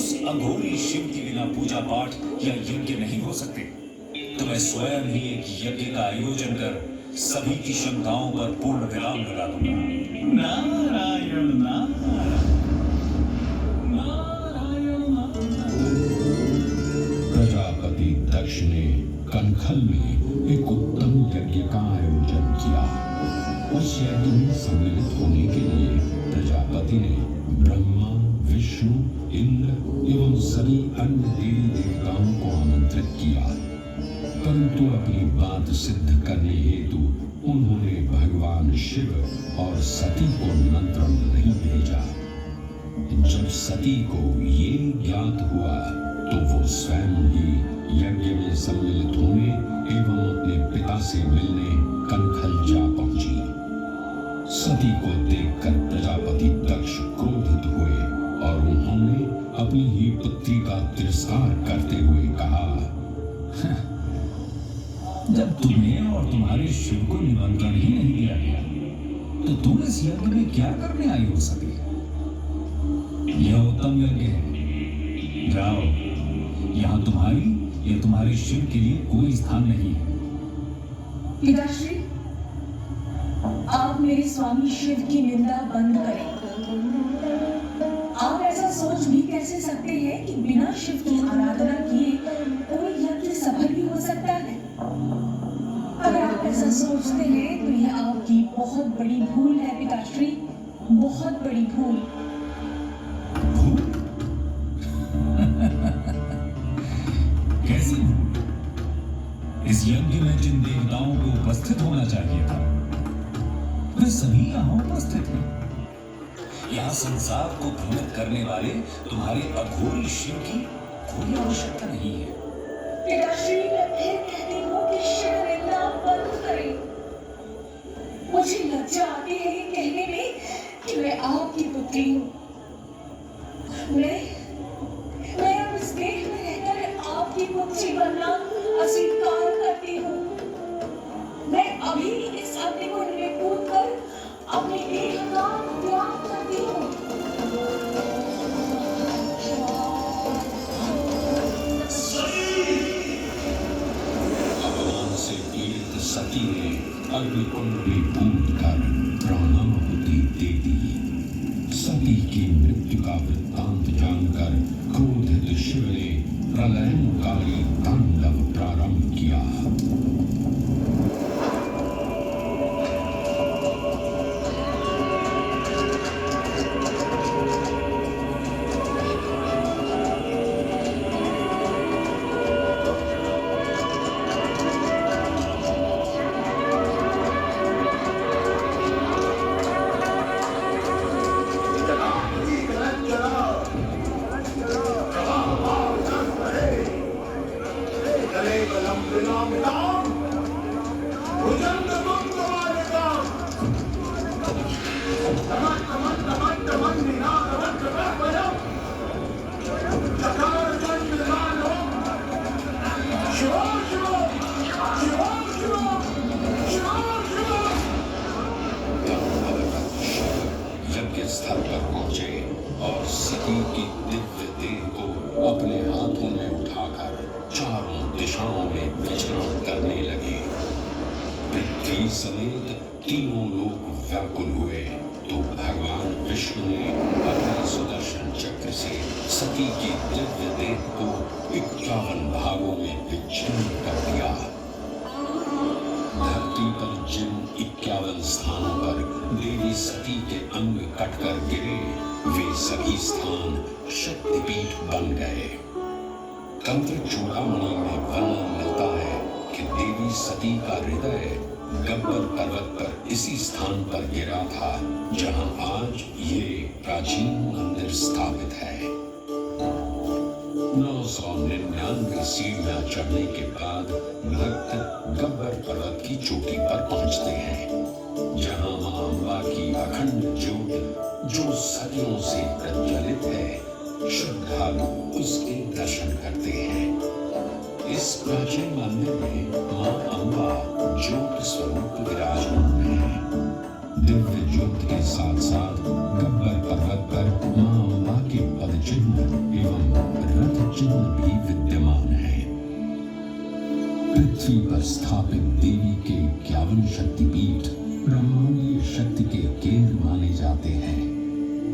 उस अघोरी शिव के बिना पूजा पाठ या यज्ञ नहीं हो सकते। तो मैं स्वयं ही एक यज्ञ का आयोजन कर सभी की शंकाओं पर पूर्ण विराम लगा दूंगा। नारायण नारायण नारायण नारायण। प्रजापति दक्ष ने कनखल में एक उत्तम यज्ञ का आयोजन किया। उस यज्ञ में सम्मिलित होने के लिए प्रजापति ने ब्रह्मा, विष्णु, इंद्र एवं सभी अन्य देवी देवताओं को आमंत्रित किया, परंतु अपनी बात सिद्ध करने हेतु उन्होंने भगवान शिव और सती को निमंत्रण नहीं भेजा। जब सती को ये ज्ञात हुआ तो वो स्वयं ही यज्ञ में सम्मिलित होने एवं अपने पिता से मिलने कनखल जा पहुंची। सती को देखकर प्रजापति दक्ष क्रोधित हुए और उन्होंने अपनी ही पुत्री का तिरस्कार करते हुए कहा, जब तुम्हें और तुम्हारे शिव को निमंत्रण ही नहीं दिया गया तो तुम इस यज्ञ में क्या करने आई हो सके? यह उत्तम यज्ञ है, जाओ। यहाँ तुम्हारी या तुम्हारे शिव के लिए कोई स्थान नहीं है। पिताश्री, आप मेरे स्वामी शिव की निंदा बंद करें। आप ऐसा सोच भी कैसे सकते हैं कि बिना शिव की आराधना किए कोई यज्ञ सफल भी हो सकता है? अगर आप ऐसा सोचते हैं तो यह आपकी बहुत बड़ी भूल है पिताश्री, बहुत बड़ी भूल। कैसी भूल? इस यज्ञ में जिन देवताओं को उपस्थित होना चाहिए था वे सभी यहाँ उपस्थित हैं। यहाँ संसार को भ्रमित करने वाले तुम्हारे अघोरी शिव की कोई आवश्यकता नहीं है। पिताश्री, मैं फिर कहती हूँ कि शिव निंदा बंद करें। मुझे लज्जा आती है ये कहने में कि मैं आपकी पुत्री हूँ। मैं अब इस देश में रहकर आपकी पुत्री बनना अस्वीकार करती हूँ। मैं अभी इस अग्नि को कूद कर अपनी देह का त्याग करती हूँ। भगवान से पीड़ित सती ने अग्निकुंड में कूद कर प्राणाहुति दे दी। सती की मृत्यु का वृत्तांत जानकर क्रोधित शिव ने प्रलयंकारी तांडव प्रारंभ किया। यज्ञ स्थल पर पहुंचे और सती की दिव्य देह को अपने हाथों में उठाकर चारों दिशाओं में विचरण करने लगे। पृथ्वी समेत तीनों लोग व्याकुल हुए तो भगवान विष्णु ने अपने सुदर्शन चक्र से सती की दिव्य देह को 51 भागों में विच्छिन्न कर दिया। धरती पर जिन 51 स्थानों पर देवी सती के अंग कटकर गिरे वे सभी स्थान शक्तिपीठ बन गए। तंत्र चूड़ामणि में वर्णन मिलता है कि देवी सती का हृदय गब्बर पर्वत पर इसी स्थान पर गिरा था जहां आज ये प्राचीन मंदिर स्थापित है। 999 सीढ़ियां चढ़ने के बाद भक्त गब्बर पर्वत की चोटी पर पहुंचते हैं, जहां मां अम्बा की अखंड ज्योत जो सदियों से प्रज्वलित है, श्रद्धालु उसके दर्शन करते हैं। इस प्राचीन मंदिर में मां अम्बा ज्योत स्वरूप विराजमान है। दिव्य ज्योत के साथ साथ गब्बर पर्वत पर मां अम्बा के पद चिन्ह एवं चिन्ह भी विद्यमान है। पृथ्वी पर स्थापित देवी के 51 शक्तिपीठ ब्रह्मांडीय शक्ति के केंद्र माने जाते हैं।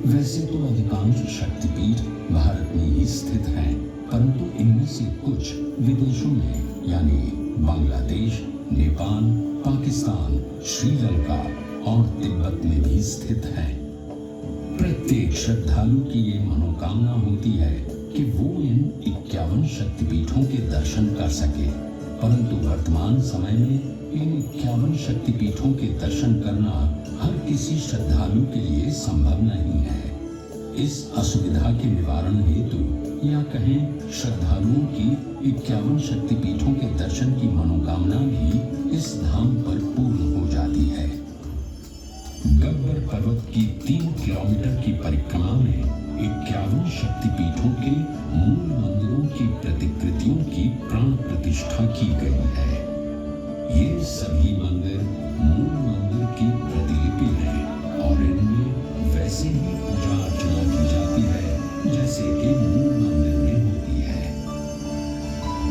वैसे तो अधिकांश शक्तिपीठ भारत में ही स्थित हैं, परंतु इनमें से कुछ विदेशों में यानी बांग्लादेश, नेपाल, पाकिस्तान, श्रीलंका और तिब्बत में भी स्थित हैं। प्रत्येक श्रद्धालु की ये मनोकामना होती है कि वो इन 51 शक्तिपीठों के दर्शन कर सके, परंतु वर्तमान समय में इन 51 शक्तिपीठों के दर्शन करना हर किसी श्रद्धालु के लिए संभव नहीं है। इस असुविधा के निवारण हेतु या कहें श्रद्धालुओं की 51 शक्तिपीठों के दर्शन की मनोकामना भी इस धाम पर पूर्ण हो जाती है। गब्बर पर्वत की 3 किलोमीटर की परिक्रमा में 51 शक्तिपीठों के मूल मंदिरों की प्रतिकृतियों की प्राण प्रतिष्ठा की गई है। ये सभी मंदिर मूल मंदिर की प्रतिलिपि हैं और इनमें वैसे ही पूजा अर्चना की जाती है जैसे कि मूल मंदिर में होती है।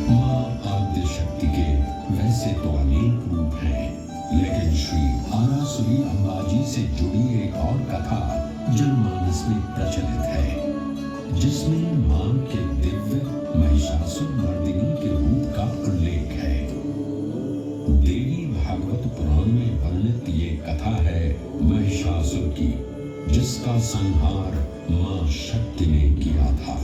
मां आद्य शक्ति के वैसे तो अनेक रूप हैं, लेकिन श्री आरासुरी अंबाजी से जुड़ी एक और कथा जनमानस में प्रचलित है, जिसमें मां के दिव्य महिषासुर मर्दिनी के रूप का उल्लेख है। देवी भागवत पुराण में वर्णित ये कथा है महिषासुर की, जिसका संहार मां शक्ति ने किया था।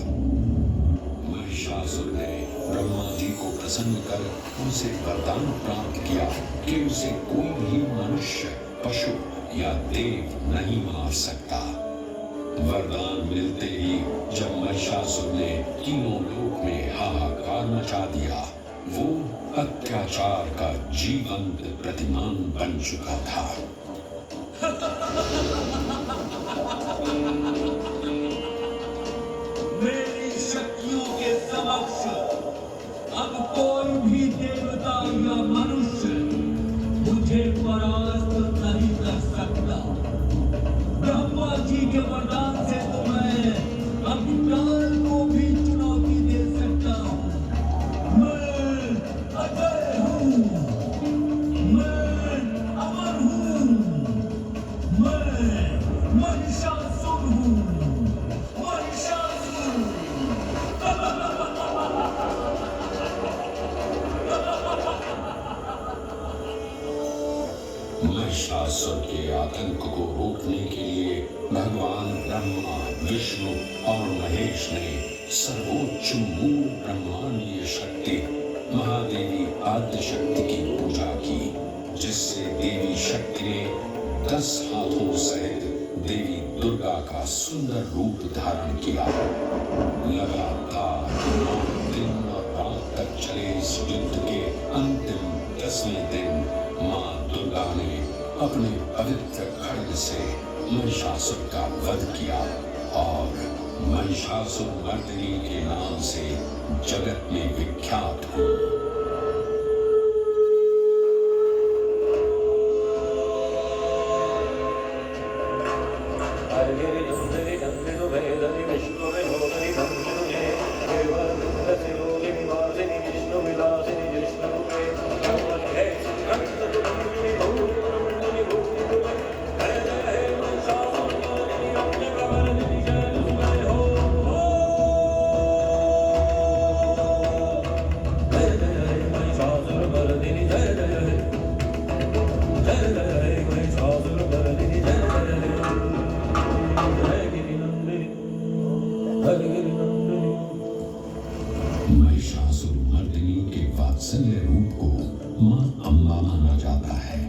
महिषासुर ने ब्रह्मा जी को प्रसन्न कर उनसे वरदान प्राप्त किया कि उसे कोई भी मनुष्य, पशु या देव नहीं मार सकता। वरदान मिलते ही जब महिषासुर ने तीनों लोक में हाहाकार मचा दिया, वो अत्याचार का जीवंत प्रतिमान बन चुका था। मेरी शक्तियों के समक्ष अब कोई भी देवता या मनुष्य मुझे परास्त नहीं कर सकता। ब्रह्मा जी के वरदान से तो मैं अब काल को भी चुनौती दे सकता हूँ। मैं अजय हूँ, मैं अमर हूँ, मैं महिषासुर हूँ, महिषासुर। महिषासुर के आतंक को रोकने के लिए भगवान ब्रह्मा, विष्णु और महेश ने सर्वोच्च मूल ब्रह्मांडीय शक्ति महादेवी आद्य शक्ति की पूजा की, जिससे देवी शक्ति ने 10 हाथों सहित देवी दुर्गा का सुंदर रूप धारण किया। लगातार 9 दिन और रात तक चले इस युद्ध के अंतिम 10वें दिन मां दुर्गा ने अपने पवित्र खड्ग से महिषासुर का वध किया और महिषासुर मर्दिनी के नाम से जगत में विख्यात हुई। महिषासुर मर्दिनी के वात्सल्य रूप को मां अम्बा माना जाता है।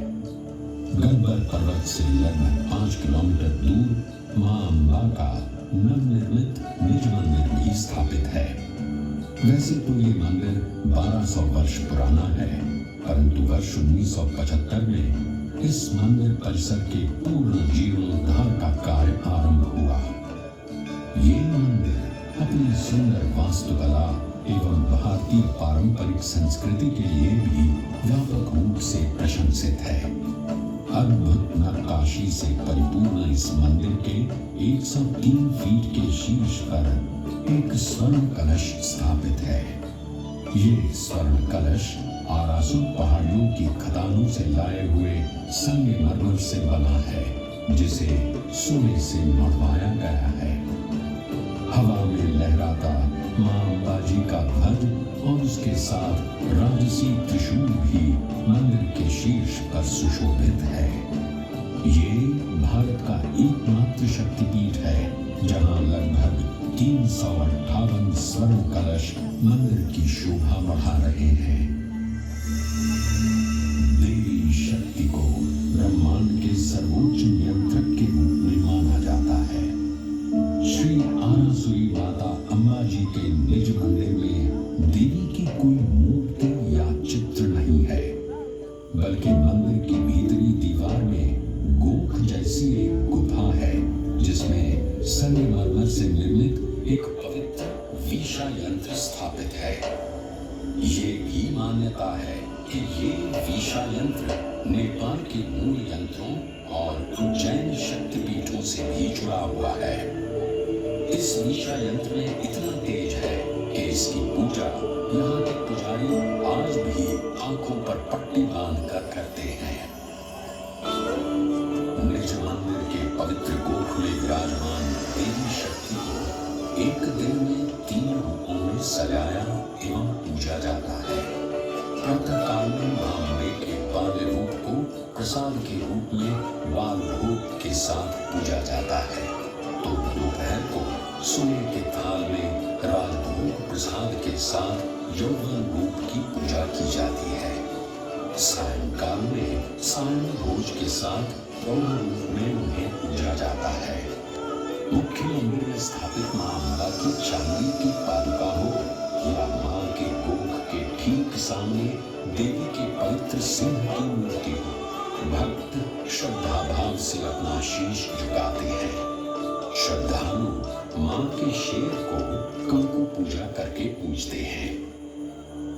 गब्बर पर्वत से लगभग 5 किलोमीटर दूर मां अम्बा का नवनिर्मित निज मंदिर भी स्थापित है। वैसे तो ये मंदिर 1200 वर्ष पुराना है, परंतु वर्ष 1975 में इस मंदिर परिसर के पूर्ण जीर्णोद्धार का कार्य आरंभ हुआ। ये मंदिर अपनी सुंदर वास्तुकला एवं भारतीय पारंपरिक संस्कृति के लिए भी व्यापक रूप से प्रशंसित है। अद्भुत नक्काशी से परिपूर्ण इस मंदिर के 103 फीट के शीर्ष पर एक स्वर्ण कलश स्थापित है। ये स्वर्ण कलश आरासुर पहाड़ियों की खदानों से लाए हुए संगमरमर से बना है, जिसे सोने से मढ़वाया गया है। हवा में लहराता मां अंबाजी का ध्वज और उसके साथ राजसी त्रिशूल भी मंदिर के शीर्ष पर सुशोभित है। ये भारत का एकमात्र शक्तिपीठ है जहां लगभग 358 स्वर्ण कलश मंदिर की शोभा बढ़ा रहे हैं। देवी शक्ति को ब्रह्मांड के सर्वोच्च नियंत्रक के रूप में माना जाता है। श्री आरासुरी माता अंबाजी के निज मंदिर में देवी की कोई मूर्ति या चित्र नहीं है, बल्कि मंदिर की भीतरी दीवार में गोख जैसी एक गुफा है, जिसमें संगमरमर से निर्मित एक पवित्र वीषा यंत्र स्थापित है। ये भी मान्यता है कि ये वीषा यंत्र नेपाल के मूल यंत्रों और उज्जैन शक्तिपीठों से भी जुड़ा हुआ है। इस वीषा यंत्र में इतना तेज है कि इसकी पूजा यहाँ के पुजारी आज भी आंखों पर पट्टी बांधकर करते हैं। निज मंदिर के पवित्र गोख में विराजमान देवी शक्ति को एक दिन में 3 रूपों में सजाया एवं पूजा जाता है। प्रातः काल में मां अम्बे के बाल्य रूप को प्रसाद के रूप में बाल भोग के साथ पूजा जाता है, तो दोपहर को सोने के थाल में राजभोग प्रसाद के साथ यौवन रूप की पूजा की जाती है। सायंकाल में सायं भोज के साथ प्रौढ़ रूप में उन्हें पूजा जाता है। मुख्य मंदिर में स्थापित मां अम्बा की चांदी की पादुका हो या मां के गोख के ठीक सामने देवी के पवित्र सिंह की मूर्ति हो, भक्त श्रद्धा भाव से अपना शीश झुकाते हैं। श्रद्धालु मां के शेर को कंकु पूजा करके पूजते हैं।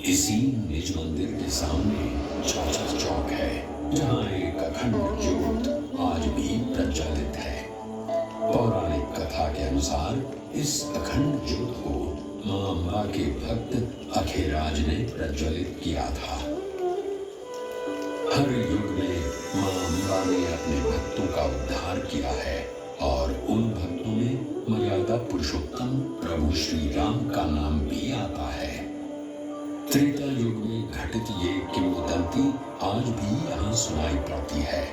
इसी निज मंदिर के सामने चौचर चौक है, जहां एक अखंड ज्योत आज भी प्रज्वलित है। पौराणिक कथा के अनुसार इस अखंड ज्योत को मां अम्बा के भक्त अखेराज ने प्रज्वलित किया था। हर युग में मां अम्बा ने अपने भक्तों का उद्धार किया है और उन भक्तों में मर्यादा पुरुषोत्तम प्रभु श्री राम का नाम भी आता है। त्रेता युग में घटित ये किंवदंती आज भी यहाँ सुनाई पड़ती है।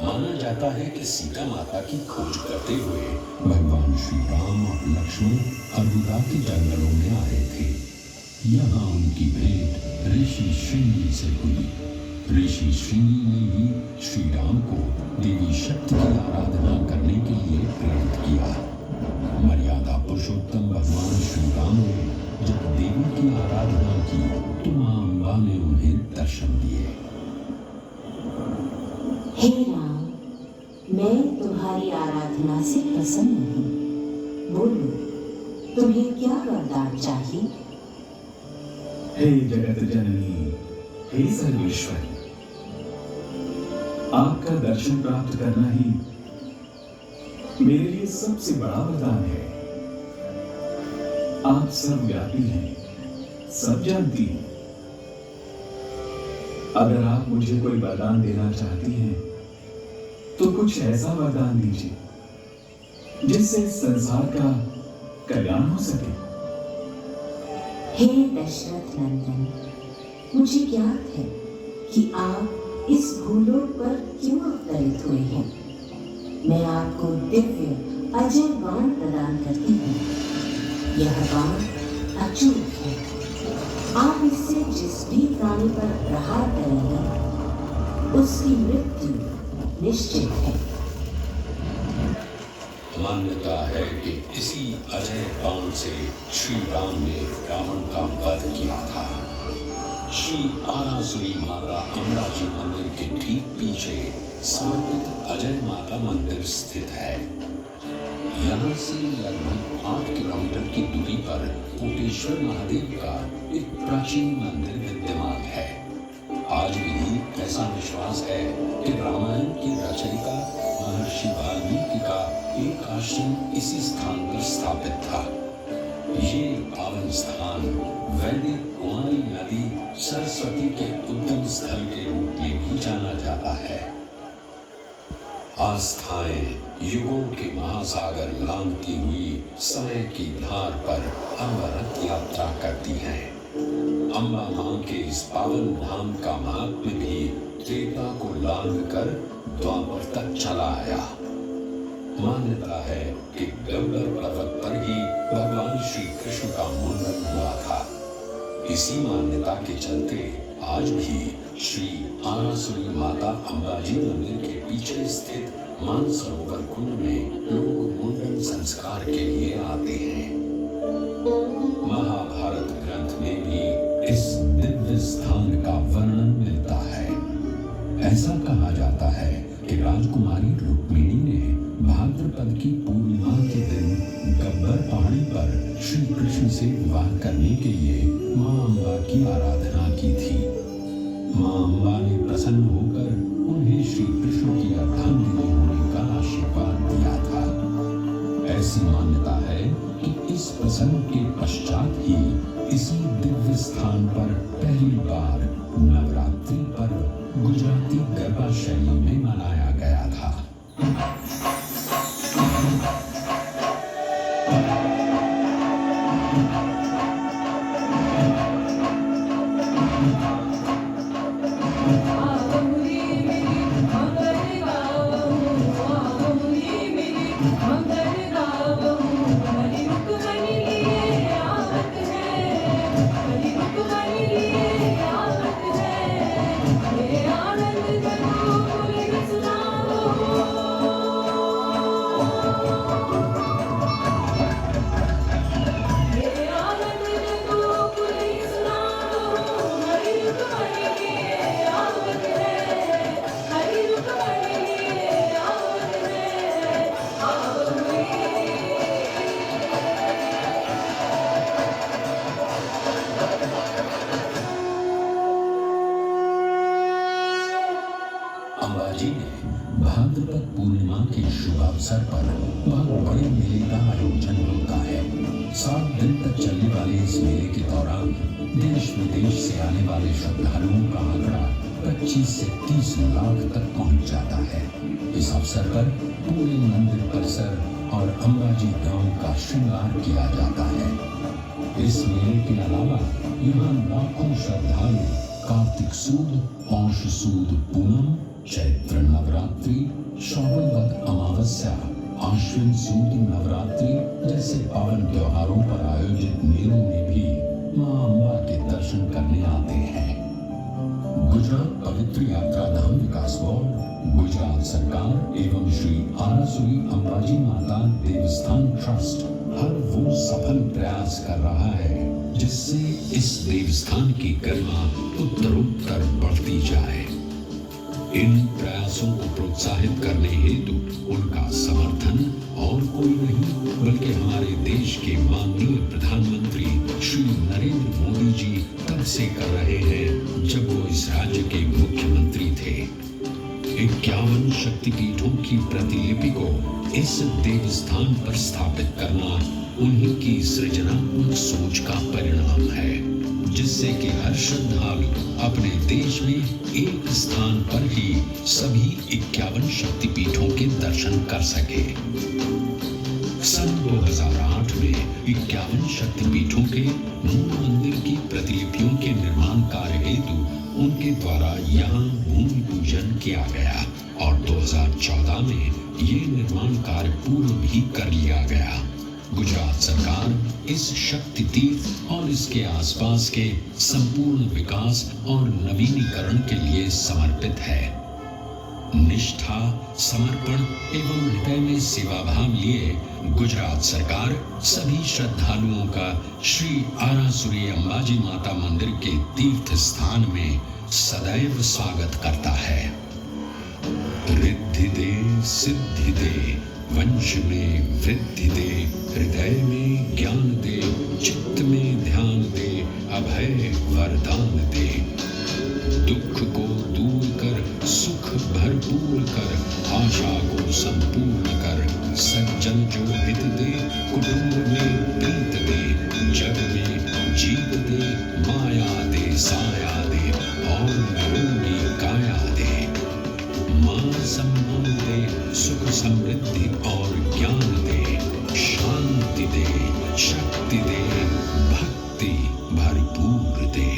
माना जाता है कि सीता माता की खोज करते हुए भगवान श्री राम और लक्ष्मण अरुदा के जंगलों में आए थे। यहाँ उनकी भेंट ऋषि श्रृंगी से हुई। ऋषि श्रृंगी ने भी श्री राम को देवी शक्ति की आराधना करने के लिए प्रेरित किया। मर्यादा पुरुषोत्तम भगवान श्री राम ने जब देवी की आराधना की तो मां अम्बा ने उन्हें दर्शन दिए। हे राम, मैं तुम्हारी आराधना से प्रसन्न हूँ। बोलो, तुम्हें क्या वरदान चाहिए? हे जगत जननी, हे सर्वेश्वरी, आपका दर्शन प्राप्त करना ही मेरे लिए सबसे बड़ा वरदान है। आप सर्वव्यापी हैं, सब जानती हैं। अगर आप मुझे कोई वरदान देना चाहती हैं, तो कुछ ऐसा वरदान दीजिए जिससे संसार का कल्याण हो सके। हे दशरथ नंदन, मुझे ज्ञात है कि आप इस भूलोक पर क्यों अवतरित हुए हैं। मैं आपको दिव्य अजय बाण प्रदान करती हूँ। यह बाण अचूक है। आप इससे जिस भी प्राणी पर प्रहार करेंगे, उसकी मृत्यु निश्चित है। मान्यता है कि इसी अजय बाण से श्री राम ने रावण का वध किया था। श्री आरासुरी माता अंबाजी मंदिर के ठीक पीछे समर्पित अजय माता मंदिर स्थित है। यहाँ से लगभग 8 किलोमीटर की दूरी पर कोटेश्वर महादेव का एक प्राचीन मंदिर विद्यमान है। आज भी ऐसा विश्वास है कि रामायण की रचयिता महर्षि वाल्मीकि का एक आश्रम इसी स्थान पर स्थापित था। ये पावन स्थान वैदिक कुमारी नदी सरस्वती के उद्गम स्थल के रूप में भी जाना जाता है। आस्थाएं युगों के महासागर लांघती हुई समय की धार पर अनवरत यात्रा करती हैं। अम्बा मां के इस पावन धाम का महात्म्य भी त्रेता को लांघकर द्वापर तक चला आया। मान्यता है कि गब्बर पर्वत पर ही भगवान श्री कृष्ण का मुंडन हुआ था। इसी मान्यता के चलते आज भी श्री आरासुरी माता अम्बाजी मंदिर के पीछे स्थित मानसरोवर कुंड में लोग मुंडन संस्कार के लिए आते हैं। महाभारत ग्रंथ में भी इस दिव्य स्थान का वर्णन मिलता है। ऐसा कहा जाता है कि राजकुमारी रुक्मिणी ने भाद्रपद की पूर्णिमा के दिन गब्बर पहाड़ी पर श्री कृष्ण से विवाह करने के लिए मां अम्बा की आराधना की थी। मां अम्बा ने प्रसन्न होकर उन्हें श्री कृष्ण की अर्धांगिनी होने का आशीर्वाद दिया था। ऐसी मान्यता है कि इस प्रसंग के पश्चात ही इसी दिव्य स्थान पर पहली बार नवरात्रि पर्व गुजराती गरबा शैली में मनाया गया था। अम्बाजी ने भाद्रपद पूर्णिमा के शुभ अवसर पर बहुत बड़े मेले का आयोजन होता है। 7 दिन तक चलने वाले इस मेले के दौरान देश विदेश से आने वाले श्रद्धालुओं का आंकड़ा 25 से 30 लाख तक पहुंच जाता है। इस अवसर पर पूरे मंदिर परिसर और अम्बाजी गांव का श्रृंगार किया जाता है। इस मेले के अलावा यहाँ लाखों श्रद्धालु कार्तिक सूद, पौष सूद पूनम, चैत्र नवरात्रि, श्रावण वद अमावस्या, आश्विन सूद नवरात्रि जैसे पावन त्योहारों पर आयोजित मेलों में भी मां अम्बा के दर्शन करने आते हैं। गुजरात पवित्र यात्रा धाम विकास बोर्ड, गुजरात सरकार एवं श्री आरासुरी अम्बाजी माता देवस्थान ट्रस्ट हर वो सफल प्रयास कर रहा है जिससे इस देवस्थान की गरिमा उत्तरोत्तर बढ़ती जाए। इन प्रयासों को प्रोत्साहित करने हेतु उनका समर्थन और कोई नहीं बल्कि हमारे देश के माननीय प्रधानमंत्री श्री नरेंद्र मोदी जी तब से कर रहे हैं जब वो इस राज्य के मुख्यमंत्री थे। 51 शक्तिपीठों की प्रतिलिपि को इस देवस्थान पर स्थापित करना उन्हीं की सृजनात्मक सोच का परिणाम है, जिससे कि हर श्रद्धालु अपने देश में एक स्थान पर ही सभी 51 शक्तिपीठों के दर्शन कर सके। सन 2008 में 51 शक्तिपीठों के मूल मंदिर की प्रतिलिपियों के निर्माण कार्य हेतु उनके द्वारा यहाँ भूमि पूजन किया गया और 2014 में ये निर्माण कार्य पूर्ण भी कर लिया गया। गुजरात सरकार इस शक्ति तीर्थ और इसके आसपास के संपूर्ण विकास और नवीनीकरण के लिए समर्पित है। निष्ठा, समर्पण एवं हृदय में सेवा भाव लिए गुजरात सरकार सभी श्रद्धालुओं का श्री आरासुरी अम्बाजी माता मंदिर के तीर्थ स्थान में सदैव स्वागत करता है। रिद्धि दे, सिद्धि दे, वंश में वृद्धि दे, हृदय में ज्ञान दे, चित्त में ध्यान दे, अभय वरदान दे। दुख को दूर कर, सुख भरपूर कर, आशा को संपूर्ण कर, सज्जन जो हित दे, कुटुंब में प्रीत दे, संपन्न दे, सुख समृद्धि और ज्ञान दे, शांति दे, शक्ति दे, भक्ति भरपूर दे।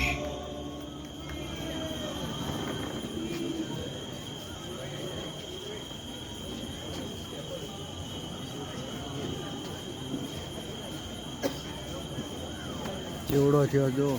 चेवड़ो थयो जो